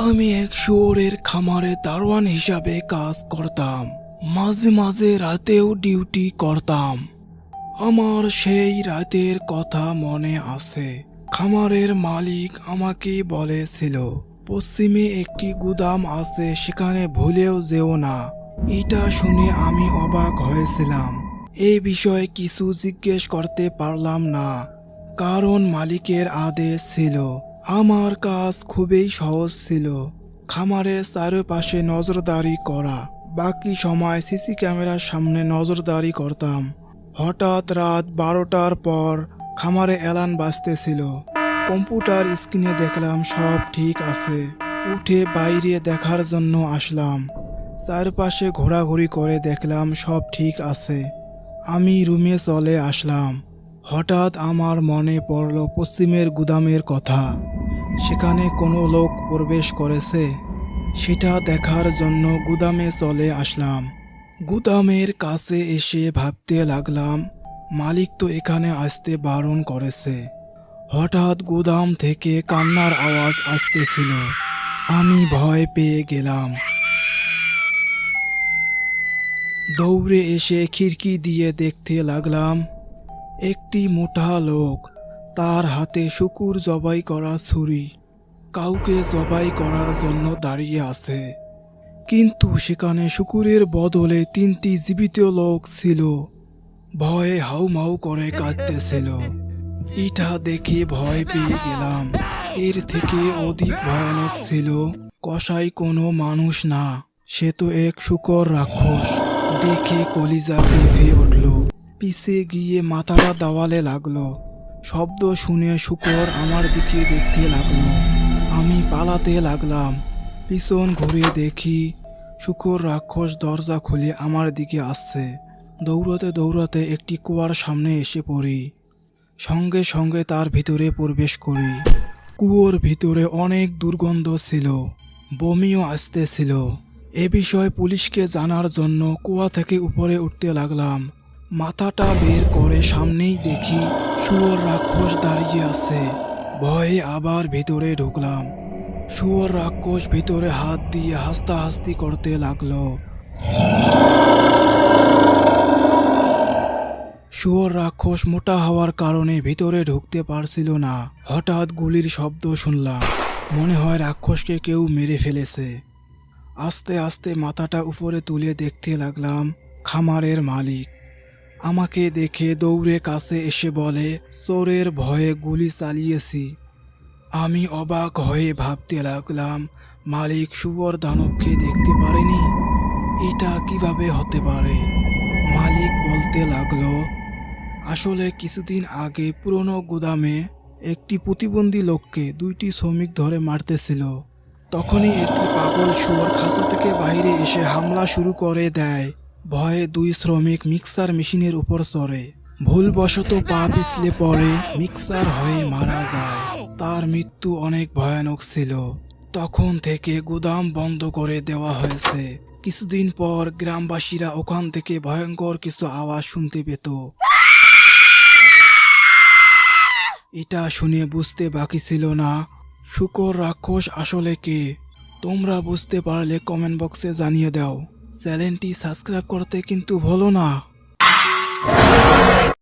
আমি এক শুয়োরের খামারে দারোয়ান হিসাবে কাজ করতাম। মাঝে মাঝে রাতেও ডিউটি করতাম। আমার সেই রাতের কথা মনে আছে। খামারের মালিক আমাকে বলেছিল, পশ্চিমে একটি গুদাম আছে, সেখানে ভুলেও যেও না। এটা শুনে আমি অবাক হয়েছিলাম। এই বিষয়ে কিছু জিজ্ঞেস করতে পারলাম না, কারণ মালিকের আদেশ ছিল। আমার কাজ খুবই সহজ ছিল, খামারের চারপাশে নজরদারি করা। বাকি সময় সিসি ক্যামেরার সামনে নজরদারি করতাম। হঠাৎ রাত 12টার পর খামারে অ্যালার্ম বাজতেছিল। কম্পিউটার স্ক্রিনে দেখলাম সব ঠিক আছে। উঠে বাইরে দেখার জন্য আসলাম। চারপাশে ঘোরাঘুরি করে দেখলাম সব ঠিক আছে। আমি রুমে চলে আসলাম। হঠাৎ আমার মনে পড়ল পশ্চিমের গুদামের কথা। সেখানে কোনো লোক প্রবেশ করেছে, সেটা দেখার জন্য গুদামে চলে আসলাম। গুদামের কাছে এসে ভাবতে লাগলাম, মালিক তো এখানে আসতে বারণ করেছে। হঠাৎ গুদাম থেকে কান্নার আওয়াজ আসতেছিল। আমি ভয় পেয়ে গেলাম। দৌড়ে এসে খিড়কি দিয়ে দেখতে লাগলাম, একটি মোটা লোক, তার হাতে শুকুর জবাই করা ছুরি, কাউকে জবাই করার জন্য দাঁড়িয়ে আছে। কিন্তু সেখানে শুকুরের বদলে 3টি জীবিত লোক ছিল। ভয়ে হাউমাউ করে কাঁদতেছিল। এটা দেখে ভয় পেয়ে গেলাম। এর থেকে অধিক ভয়ানক ছিল, কসাই কোনো মানুষ না, সে তো এক শূকর রাক্ষস। দেখে কলিজা কেঁপে উঠল। পিছে গিয়ে মাথাটা দেওয়ালে লাগলো। শব্দ শুনে শূকর আমার দিকে দেখতে লাগলো। আমি পালাতে লাগলাম। পিছন ঘুরে দেখি শূকর রাক্ষস দরজা খুলে আমার দিকে আসছে। দৌড়াতে দৌড়াতে একটি কুয়ার সামনে এসে পড়ি। সঙ্গে সঙ্গে তার ভিতরে প্রবেশ করি। কুয়োর ভিতরে অনেক দুর্গন্ধ ছিল, বমিও আসতেছিল। এ বিষয়ে পুলিশকে জানার জন্য কুয়া থেকে উপরে উঠতে লাগলাম। মাথাটা বের করে সামনেই দেখি শুয়োর রাক্ষস দাঁড়িয়ে আছে। ভয়ে আবার ভিতরে ঢুকলাম। শুয়োর রাক্ষস ভিতরে হাত দিয়ে হাসতাহাসতি করতে লাগলো। শুয়োর রাক্ষস মোটা হওয়ার কারণে ভিতরে ঢুকতে পারছিল না। হঠাৎ গুলির শব্দ শুনলাম। মনে হয় রাক্ষসকে কেউ মেরে ফেলেছে। আস্তে আস্তে মাথাটা উপরে তুলে দেখতে লাগলাম খামারের মালিক। আমাকে দেখে দৌড়ে কাছে এসে বলে, চোরের ভয়ে গুলি চালিয়েছি। আমি অবাক হয়ে ভাবতে লাগলাম, মালিক শুয়োর দানবকে দেখতে পারেনি? এটা কিভাবে হতে পারে? মালিক বলতে লাগলো, আসলে কিছুদিন আগে পুরনো গুদামে একটি প্রতিবন্ধী লোককে 2টি শ্রমিক ধরে মারতেছিল। তখনই একটি পাগল শুয়োর খাঁচা থেকে বাইরে এসে হামলা শুরু করে দেয়। ভয়ে 2 শ্রমিক মিক্সার মেশিনের উপর চড়ে। ভুলবশত পা পিছলে পড়ে মিক্সার হয়ে মারা যায়। তার মৃত্যু অনেক ভয়ানক ছিল। তখন থেকে গুদাম বন্ধ করে দেওয়া হয়েছে। কিছুদিন পর গ্রামবাসীরা ওখান থেকে ভয়ঙ্কর কিছু আওয়াজ শুনতে পেত। এটা শুনে বুঝতে বাকি ছিল না শূকর রাক্ষস আসলে কে। তোমরা বুঝতে পারলে কমেন্ট বক্সে জানিয়ে দাও। চ্যানেলটি সাবস্ক্রাইব করতে কিন্তু ভুলো না।